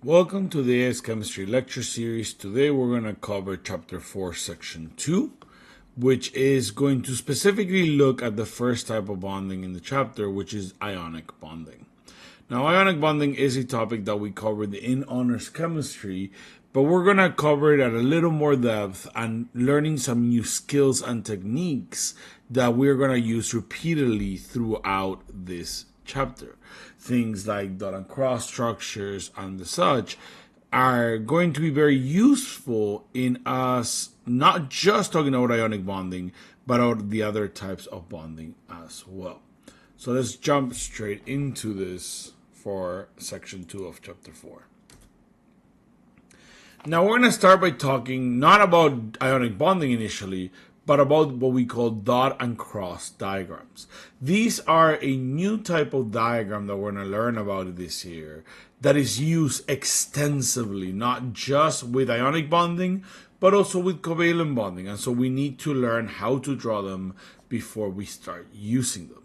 Welcome to the AICE Chemistry Lecture Series. Today we're going to cover Chapter 4, Section 2, which is going to specifically look at the first type of bonding in the chapter, which is ionic bonding. Now, ionic bonding is a topic that we covered in honors chemistry, but we're going to cover it at a little more depth and learning some new skills and techniques that we're going to use repeatedly throughout this chapter. Things like dot and cross structures and the such are going to be very useful in us not just talking about ionic bonding, but about the other types of bonding as well. So let's jump straight into this for section 2 of chapter 4. Now we're going to start by talking not about ionic bonding initially, but about what we call dot and cross diagrams. These are a new type of diagram that we're going to learn about this year that is used extensively, not just with ionic bonding, but also with covalent bonding. And so we need to learn how to draw them before we start using them.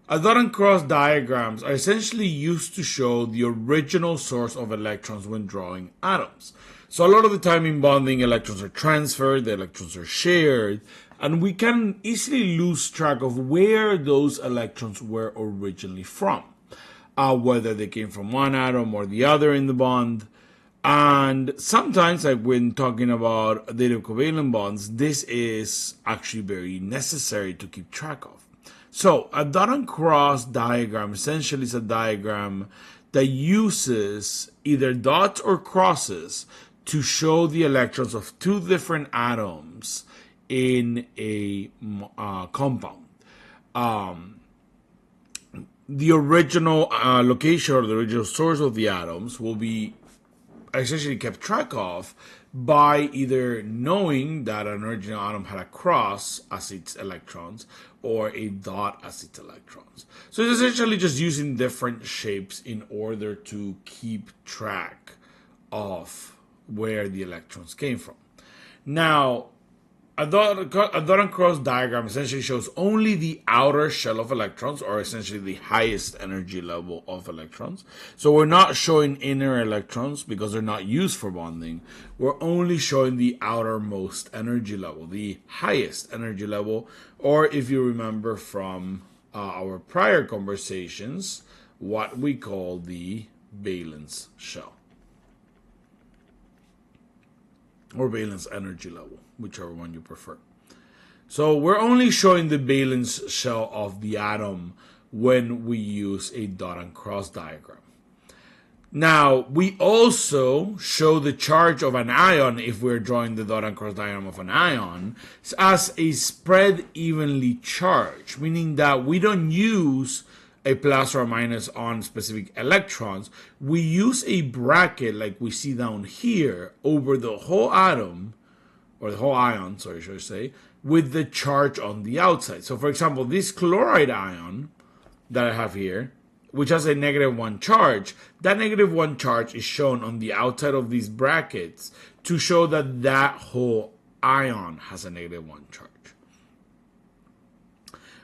Dot and cross diagrams are essentially used to show the original source of electrons when drawing atoms. So a lot of the time in bonding, electrons are transferred, the electrons are shared, and we can easily lose track of where those electrons were originally from, whether they came from one atom or the other in the bond. And sometimes, like when talking about additive covalent bonds, this is actually very necessary to keep track of. So a dot and cross diagram essentially is a diagram that uses either dots or crosses to show the electrons of two different atoms in a compound. The original location or the original source of the atoms will be essentially kept track of by either knowing that an original atom had a cross as its electrons or a dot as its electrons. So it's essentially just using different shapes in order to keep track of where the electrons came from. Now, a dot and cross diagram essentially shows only the outer shell of electrons, or essentially the highest energy level of electrons. So we're not showing inner electrons because they're not used for bonding. We're only showing the outermost energy level, the highest energy level, or if you remember from our prior conversations, what we call the valence shell, or valence energy level, whichever one you prefer. So we're only showing the valence shell of the atom when we use a dot and cross diagram. Now, we also show the charge of an ion, if we're drawing the dot and cross diagram of an ion, as a spread evenly charged, meaning that we don't use a plus or a minus on specific electrons. We use a bracket like we see down here over the whole atom, or the whole ion, sorry, should I say, with the charge on the outside. So for example, this chloride ion that I have here, which has a -1 charge, that -1 charge is shown on the outside of these brackets to show that that whole ion has a -1 charge.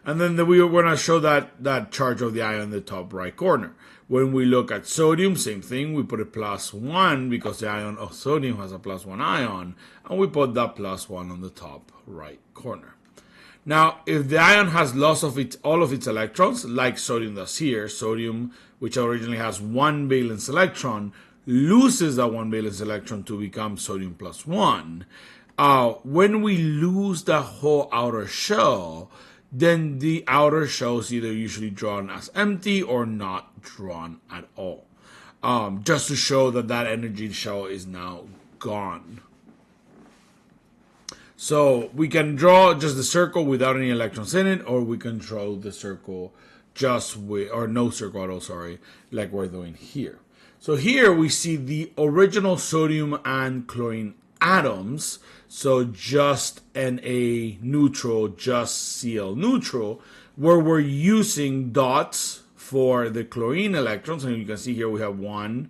And then we are going to show that charge of the ion in the top right corner. When we look at sodium, same thing. We put a +1 because the ion of sodium has a +1 ion. And we put that +1 on the top right corner. Now, if the ion has loss of all of its electrons, like sodium does here, sodium, which originally has one valence electron, loses that one valence electron to become sodium +1. When we lose the whole outer shell, then the outer shell is either usually drawn as empty or not drawn at all, just to show that that energy shell is now gone. So we can draw just the circle without any electrons in it, or we can draw the circle just with, or no circle at all, sorry, like we're doing here. So here we see the original sodium and chlorine atoms, so just Na neutral, just Cl neutral, where we're using dots for the chlorine electrons. And you can see here we have 1,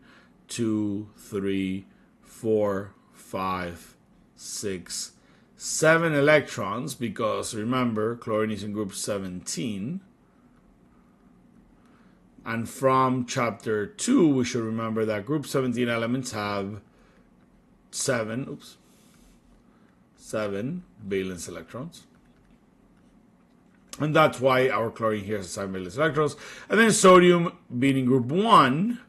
2, 3, 4, 5, 6, 7 electrons, because remember, chlorine is in group 17. And from chapter 2, we should remember that group 17 elements have 7 valence electrons. And that's why our chlorine here has 7 valence electrons. And then sodium, being in group 1,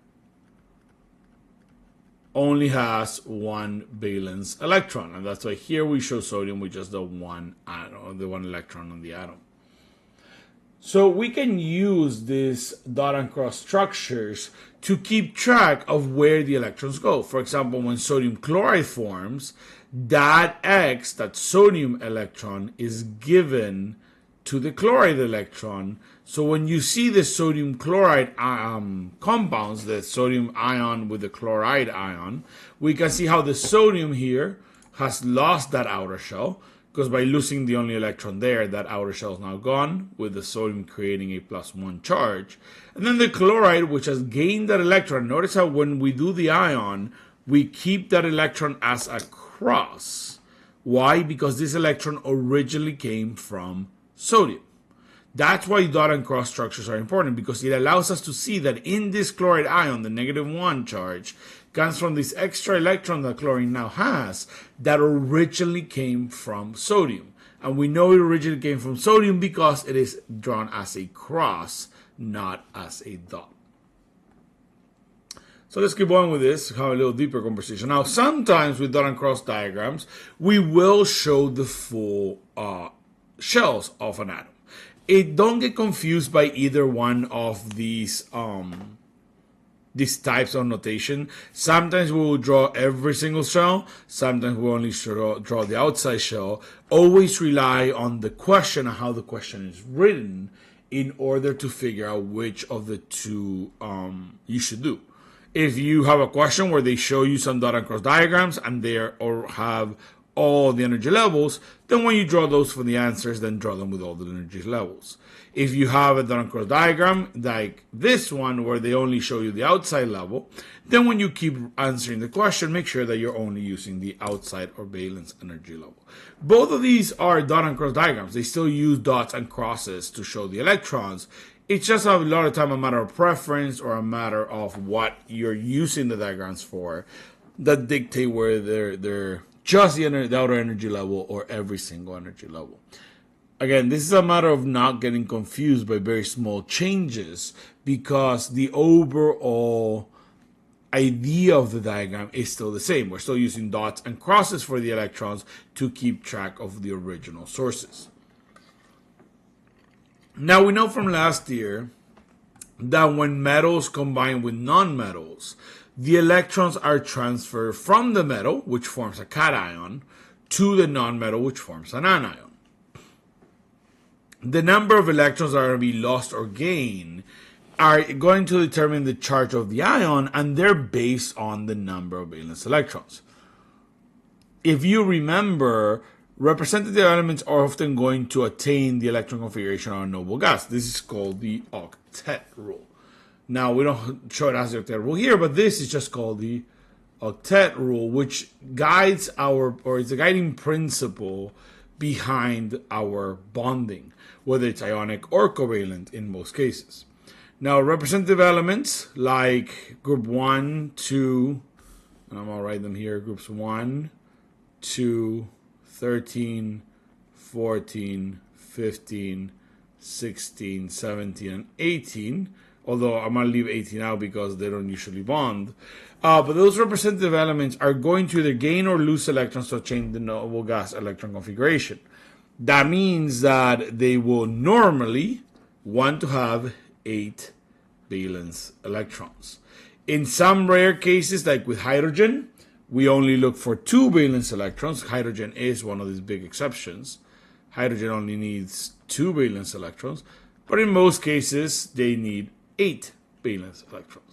only has 1 valence electron. And that's why here we show sodium with just the one atom, the one electron on the atom. So we can use these dot and cross structures to keep track of where the electrons go. For example, when sodium chloride forms, that X, that sodium electron, is given to the chloride electron. So when you see the sodium chloride compounds, the sodium ion with the chloride ion, we can see how the sodium here has lost that outer shell, because by losing the only electron there, that outer shell is now gone, with the sodium creating a +1 charge. And then the chloride, which has gained that electron, notice how when we do the ion, we keep that electron as a cross. Why? Because this electron originally came from sodium. That's why dot and cross structures are important, because it allows us to see that in this chloride ion, the -1 charge comes from this extra electron that chlorine now has that originally came from sodium. And we know it originally came from sodium because it is drawn as a cross, not as a dot. So let's keep on with this, have a little deeper conversation. Now, sometimes with dot and cross diagrams, we will show the full shells of an atom. Don't get confused by either one of these types of notation. Sometimes we will draw every single shell. Sometimes we only draw the outside shell. Always rely on the question and how the question is written in order to figure out which of the two you should do. If you have a question where they show you some dot and cross diagrams and they have all the energy levels, then when you draw those for the answers, then draw them with all the energy levels. If you have a dot and cross diagram like this one where they only show you the outside level, then when you keep answering the question, make sure that you're only using the outside or valence energy level. Both of these are dot and cross diagrams. They still use dots and crosses to show the electrons. It's just a lot of time a matter of preference or a matter of what you're using the diagrams for that dictate where they're just the outer energy level or every single energy level. Again, this is a matter of not getting confused by very small changes, because the overall idea of the diagram is still the same. We're still using dots and crosses for the electrons to keep track of the original sources. Now, we know from last year that when metals combine with nonmetals, the electrons are transferred from the metal, which forms a cation, to the nonmetal, which forms an anion. The number of electrons that are going to be lost or gained are going to determine the charge of the ion, and they're based on the number of valence electrons. If you remember, representative elements are often going to attain the electron configuration of a noble gas. This is called the octet rule. Now, we don't show it as the octet rule here, but this is just called the octet rule, which guides it's a guiding principle behind our bonding, whether it's ionic or covalent in most cases. Now, representative elements like group 1, 2, and I'm going to write them here, groups 1, 2, 13, 14, 15, 16, 17, and 18, although I'm going to leave 18 out because they don't usually bond. But those representative elements are going to either gain or lose electrons to change the noble gas electron configuration. That means that they will normally want to have 8 valence electrons. In some rare cases, like with hydrogen, we only look for 2 valence electrons. Hydrogen is one of these big exceptions. Hydrogen only needs 2 valence electrons, but in most cases, they need 8 valence electrons.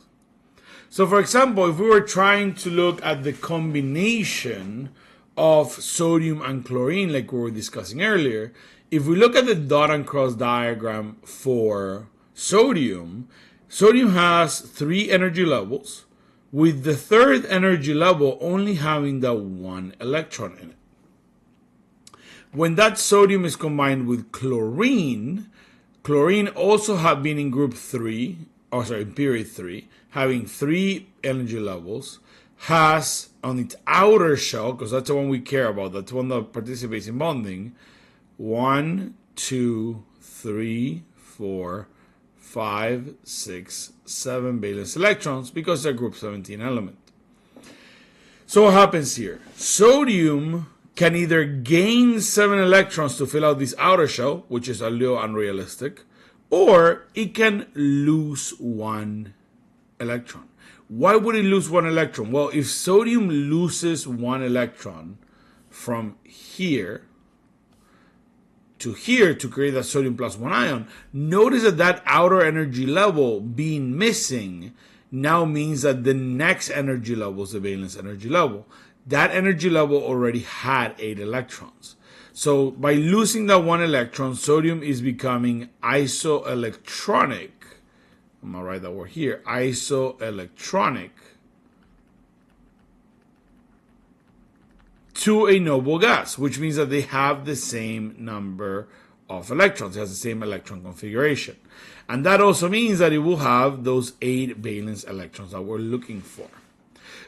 So, for example, if we were trying to look at the combination of sodium and chlorine, like we were discussing earlier, if we look at the dot and cross diagram for sodium, sodium has 3 energy levels, with the third energy level only having that 1 electron in it. When that sodium is combined with chlorine, chlorine also have been in group 3, in period 3, having 3 energy levels, has on its outer shell, because that's the one we care about, that's the one that participates in bonding, 1, 2, 3, 4, 5, 6, 7 valence electrons, because they're group 17 element. So what happens here? Sodium can either gain 7 electrons to fill out this outer shell, which is a little unrealistic, or it can lose 1 electron. Why would it lose 1 electron? Well, if sodium loses 1 electron from here to here to create that sodium plus 1 ion, notice that that outer energy level being missing now means that the next energy level is the valence energy level. That energy level already had 8 electrons. So by losing that 1 electron, sodium is becoming isoelectronic. I'm going to write that word here. Isoelectronic to a noble gas, which means that they have the same number of electrons. It has the same electron configuration. And that also means that it will have those 8 valence electrons that we're looking for.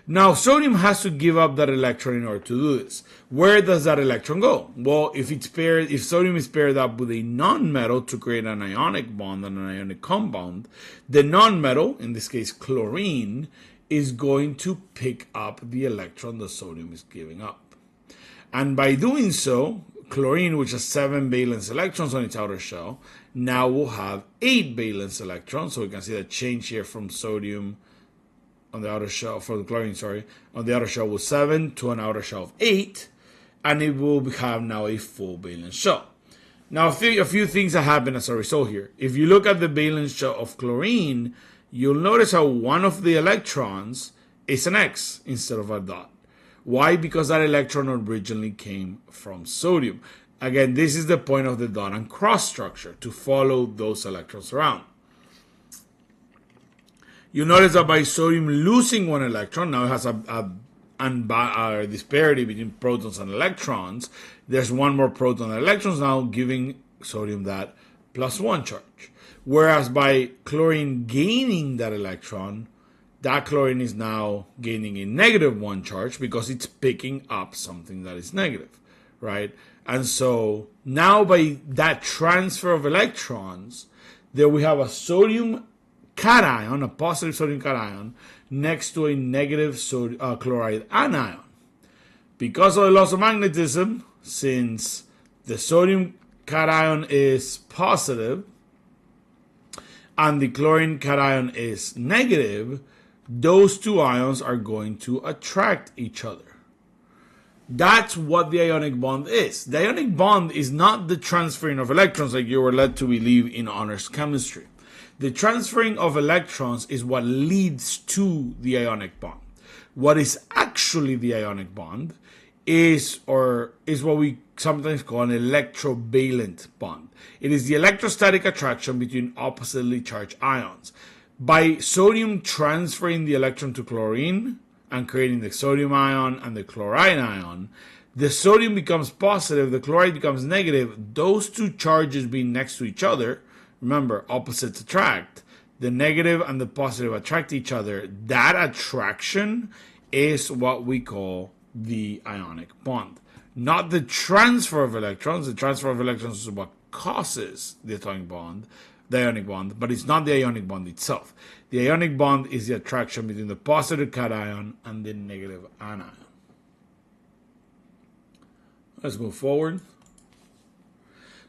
Now, sodium has to give up that electron in order to do this. Where does that electron go? Well, if sodium is paired up with a non-metal to create an ionic bond and an ionic compound, the non-metal, in this case chlorine, is going to pick up the electron the sodium is giving up. And by doing so, chlorine, which has 7 valence electrons on its outer shell, now will have 8 valence electrons. So we can see that change here from sodium on the outer shell, for the chlorine, on the outer shell was 7 to an outer shell of 8, and it will have now a full valence shell. Now, a few things that happen as a result here. If you look at the valence shell of chlorine, you'll notice how one of the electrons is an X instead of a dot. Why? Because that electron originally came from sodium. Again, this is the point of the dot and cross structure, to follow those electrons around. You notice that by sodium losing 1 electron, now it has a disparity between protons and electrons. There's one more proton and electrons now, giving sodium that +1 charge. Whereas by chlorine gaining that electron, that chlorine is now gaining a -1 charge because it's picking up something that is negative, right? And so now by that transfer of electrons, there we have a sodium cation, a positive sodium cation, next to a negative chloride anion. Because of the loss of magnetism, since the sodium cation is positive and the chlorine cation is negative, those two ions are going to attract each other. That's what the ionic bond is. The ionic bond is not the transferring of electrons like you were led to believe in honors chemistry. The transferring of electrons is what leads to the ionic bond. What is actually the ionic bond is what we sometimes call an electrovalent bond. It is the electrostatic attraction between oppositely charged ions. By sodium transferring the electron to chlorine and creating the sodium ion and the chloride ion, the sodium becomes positive, the chloride becomes negative. Those two charges being next to each other, remember, opposites attract. The negative and the positive attract each other. That attraction is what we call the ionic bond. Not the transfer of electrons. The transfer of electrons is what causes the ionic bond, but it's not the ionic bond itself. The ionic bond is the attraction between the positive cation and the negative anion. Let's move forward.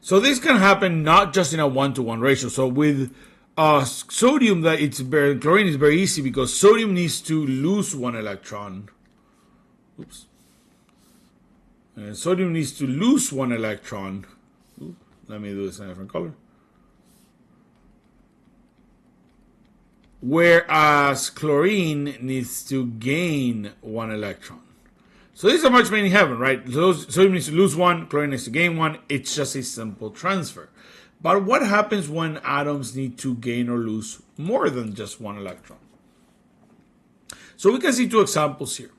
So this can happen not just in a 1-to-1 ratio. So with sodium, chlorine is very easy because sodium needs to lose 1 electron. Oops. And sodium needs to lose 1 electron. Let me do this in a different color. Whereas chlorine needs to gain 1 electron. So this is a match made in heaven, right? Sodium needs to lose 1, chlorine needs to gain 1. It's just a simple transfer. But what happens when atoms need to gain or lose more than just 1 electron? So we can see 2 examples here.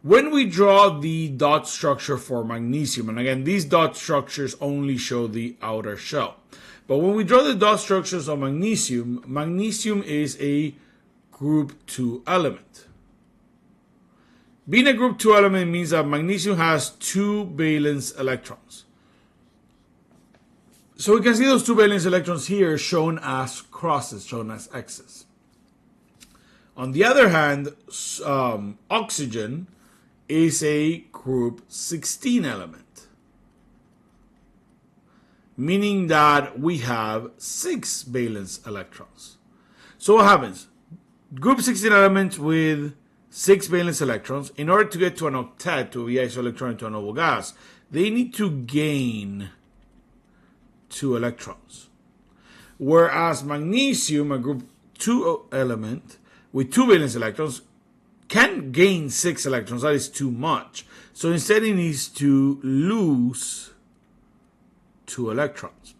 When we draw the dot structure for magnesium, and again, these dot structures only show the outer shell. But when we draw the dot structures of magnesium, magnesium is a group 2 element. Being a group 2 element means that magnesium has 2 valence electrons. So we can see those 2 valence electrons here shown as crosses, shown as X's. On the other hand, oxygen is a group 16 element, meaning that we have 6 valence electrons. So what happens? Group 16 elements with 6 valence electrons, in order to get to an octet, to be isoelectronic to a noble gas, they need to gain 2 electrons. Whereas magnesium, a group 2 element with 2 valence electrons, can gain 6 electrons. That is too much. So instead it needs to lose 2 electrons.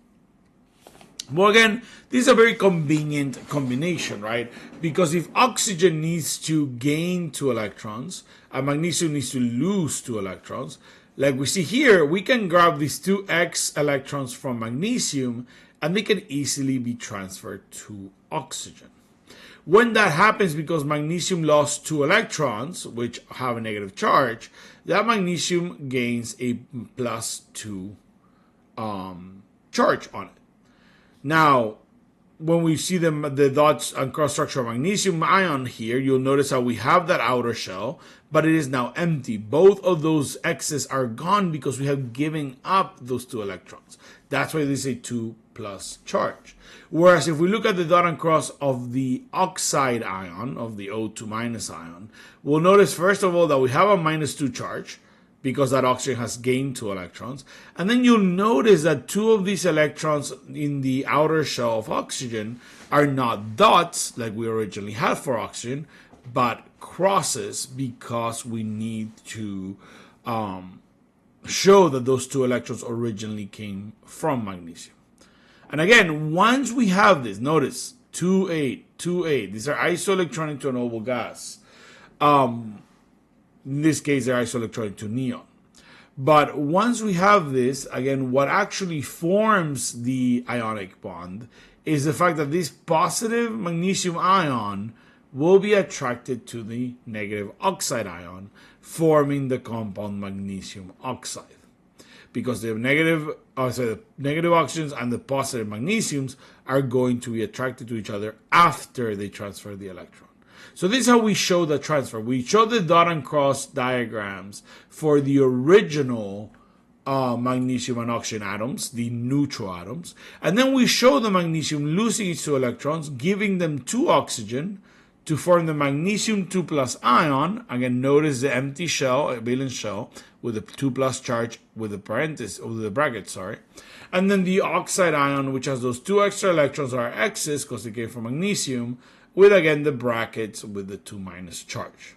Well, again, this is a very convenient combination, right? Because if oxygen needs to gain 2 electrons and magnesium needs to lose 2 electrons, like we see here, we can grab these 2 X electrons from magnesium and they can easily be transferred to oxygen. When that happens, because magnesium lost 2 electrons, which have a negative charge, that magnesium gains a +2 charge on it. Now, when we see the dots and cross structure of magnesium ion here, you'll notice how we have that outer shell, but it is now empty. Both of those X's are gone because we have given up those 2 electrons. That's why this is a 2+ charge. Whereas if we look at the dot and cross of the oxide ion, of the O2- ion, we'll notice first of all that we have a -2 charge, because that oxygen has gained 2 electrons. And then you'll notice that 2 of these electrons in the outer shell of oxygen are not dots like we originally had for oxygen, but crosses, because we need to show that those 2 electrons originally came from magnesium. And again, once we have this, notice 2,8, 2,8, these are isoelectronic to a noble gas. In this case, they're isoelectronic to neon. But once we have this, again, what actually forms the ionic bond is the fact that this positive magnesium ion will be attracted to the negative oxide ion, forming the compound magnesium oxide. Because the negative oxygens and the positive magnesiums are going to be attracted to each other after they transfer the electron. So this is how we show the transfer. We show the dot and cross diagrams for the original magnesium and oxygen atoms, the neutral atoms. And then we show the magnesium losing its 2 electrons, giving them 2 oxygen to form the magnesium 2+ ion. Again, notice the empty shell, a valence shell, with a 2+ charge with a parenthesis, or the bracket, sorry. And then the oxide ion, which has those 2 extra electrons, are X's, because they came from magnesium, with again the brackets with the 2- charge.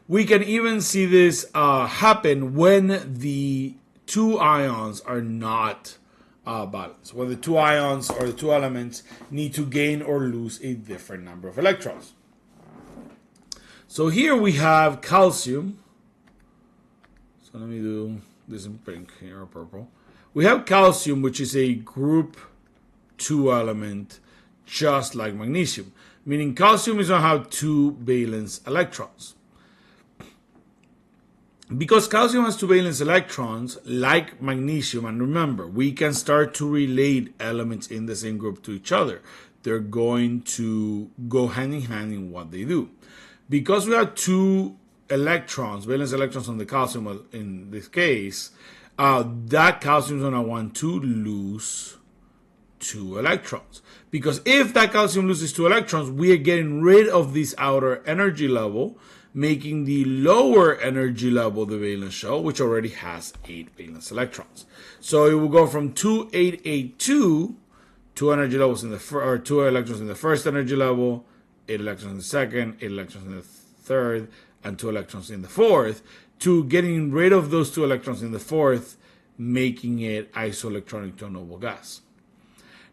We can even see this happen when the 2 ions are not balanced, when the 2 ions or the 2 elements need to gain or lose a different number of electrons. So here we have calcium. So let me do this in pink here, or purple. We have calcium, which is a group 2 element, just like magnesium, meaning calcium is going to have 2 valence electrons. Because calcium has 2 valence electrons, like magnesium, and remember, we can start to relate elements in the same group to each other. They're going to go hand in hand in what they do. Because we have 2 electrons, valence electrons on the calcium in this case, that calcium is going to want to lose 2 electrons. Because if that calcium loses 2 electrons, we are getting rid of this outer energy level, making the lower energy level the valence shell, which already has 8 valence electrons. So it will go from 2, 8, 8, 2, 2 energy levels in the 2 electrons in the first energy level, 8 electrons in the second, 8 electrons in the third, and 2 electrons in the fourth, to getting rid of those 2 electrons in the fourth, making it isoelectronic to a noble gas.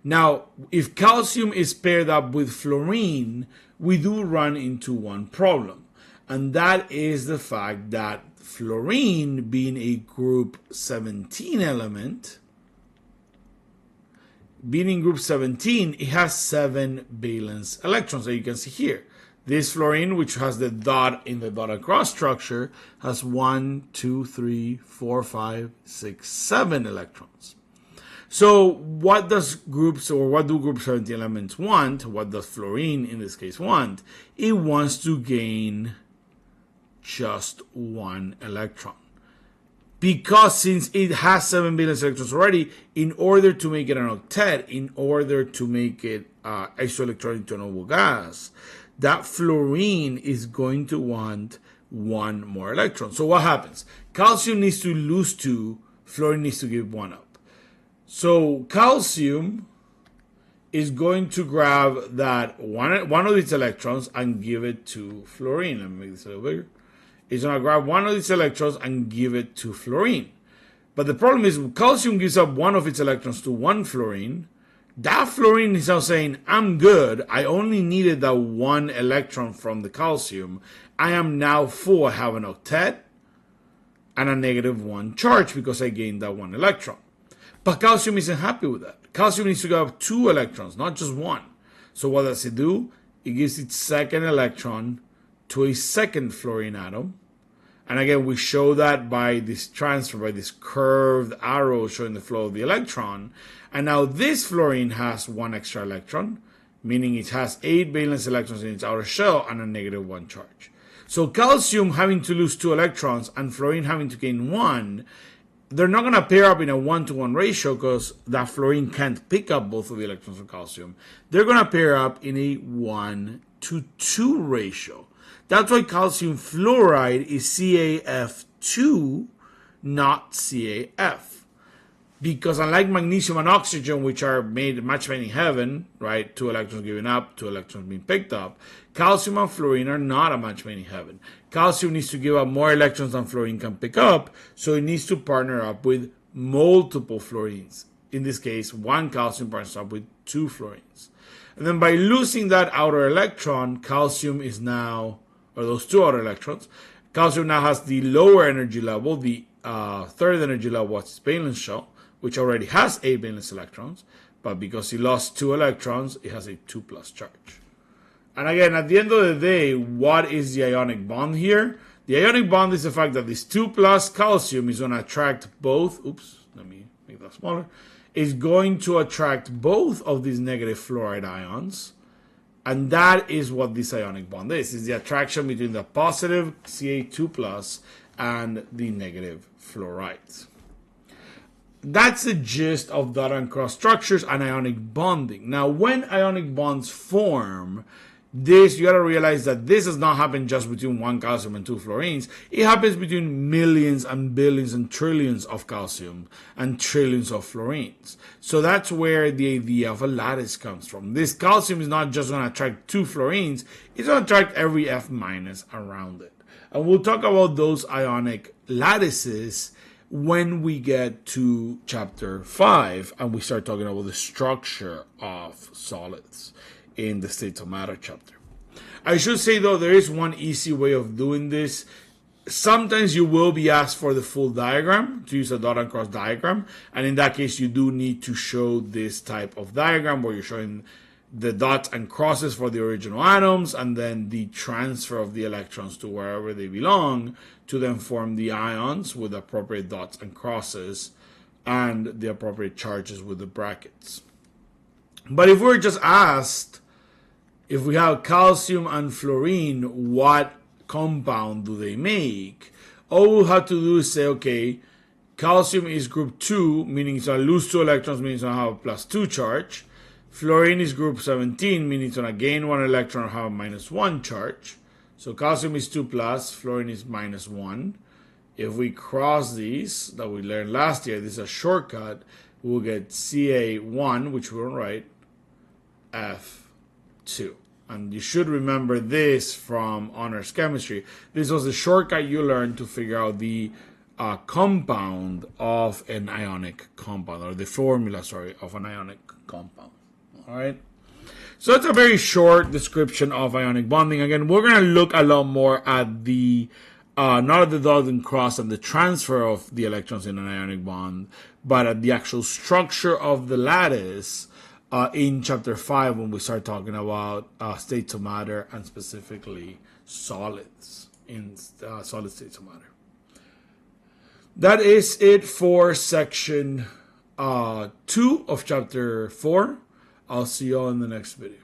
Now, if calcium is paired up with fluorine, we do run into one problem. And that is the fact that fluorine, being a group 17 element, being in group 17, it has 7 valence electrons that you can see here. This fluorine, which has the dot in the dot across structure, has 1, 2, 3, 4, 5, 6, 7 electrons. So what do group 17 elements want? What does fluorine in this case want? It wants to gain just 1 electron. Because since it has 7 valence electrons already, in order to make it an octet, in order to make it isoelectronic to a noble gas, that fluorine is going to want 1 more electron. So what happens? Calcium needs to lose 2, fluorine needs to give 1 up. So calcium is going to grab that one of its electrons and give it to fluorine. Let me make this a little bigger. It's going to grab one of its electrons and give it to fluorine. But the problem is calcium gives up one of its electrons to one fluorine. That fluorine is now saying, I'm good. I only needed that 1 electron from the calcium. I am now full. I have an octet and a -1 charge because I gained that 1 electron. But calcium isn't happy with that. Calcium needs to give up 2 electrons, not just 1. So what does it do? It gives its second electron to a second fluorine atom. And again, we show that by this transfer, by this curved arrow showing the flow of the electron. And now this fluorine has 1 extra electron, meaning it has 8 valence electrons in its outer shell and a -1 charge. So calcium having to lose 2 electrons and fluorine having to gain 1, they're not going to pair up in a 1-to-1 ratio because that fluorine can't pick up both of the electrons from calcium. They're going to pair up in a 1-to-2 ratio. That's why calcium fluoride is CaF₂, not CaF. Because unlike magnesium and oxygen, which are match made in heaven, right, 2 electrons given up, 2 electrons being picked up, calcium and fluorine are not a match made in heaven. Calcium needs to give up more electrons than fluorine can pick up, so it needs to partner up with multiple fluorines. In this case, 1 calcium partners up with 2 fluorines. And then by losing that outer electron, calcium is now, or those 2 outer electrons, calcium now has the lower energy level, the third energy level of its valence shell, which already has 8 valence electrons, but because it lost 2 electrons, it has a 2+ charge. And again, at the end of the day, what is the ionic bond here? The ionic bond is the fact that this 2+ calcium is going to attract both, let me make that smaller, is going to attract both of these negative fluoride ions. And that is what this ionic bond is the attraction between the positive Ca2+ and the negative fluorides. That's the gist of dot and cross structures and ionic bonding. Now, when ionic bonds form, you got to realize that this does not happen just between 1 calcium and 2 fluorines. It happens between millions and billions and trillions of calcium and trillions of fluorines. So that's where the idea of a lattice comes from. This calcium is not just going to attract 2 fluorines, it's going to attract every F- around it. And we'll talk about those ionic lattices when we get to chapter 5 and we start talking about the structure of solids in the states of matter chapter. I should say though, there is one easy way of doing this. Sometimes you will be asked for the full diagram, to use a dot and cross diagram, and in that case you do need to show this type of diagram where you're showing the dots and crosses for the original atoms and then the transfer of the electrons to wherever they belong to then form the ions with appropriate dots and crosses and the appropriate charges with the brackets. But if we're just asked, if we have calcium and fluorine, what compound do they make? All we'll have to do is say, okay, calcium is group 2, meaning it's going to lose 2 electrons, meaning it's going to have a +2 charge. Fluorine is group 17, meaning it's going to gain 1 electron or have a -1 charge. So calcium is 2+, fluorine is -1. If we cross these, that we learned last year, this is a shortcut, we'll get Ca1, which we'll write, F2. And you should remember this from honors chemistry. This was the shortcut you learned to figure out the compound of an ionic compound, or the formula, of an ionic compound. All right. So it's a very short description of ionic bonding. Again, we're going to look a lot more at the not at the dot and cross and the transfer of the electrons in an ionic bond, but at the actual structure of the lattice in chapter 5 when we start talking about states of matter and specifically solids in solid states of matter. That is it for section 2 of chapter 4. I'll see you all in the next video.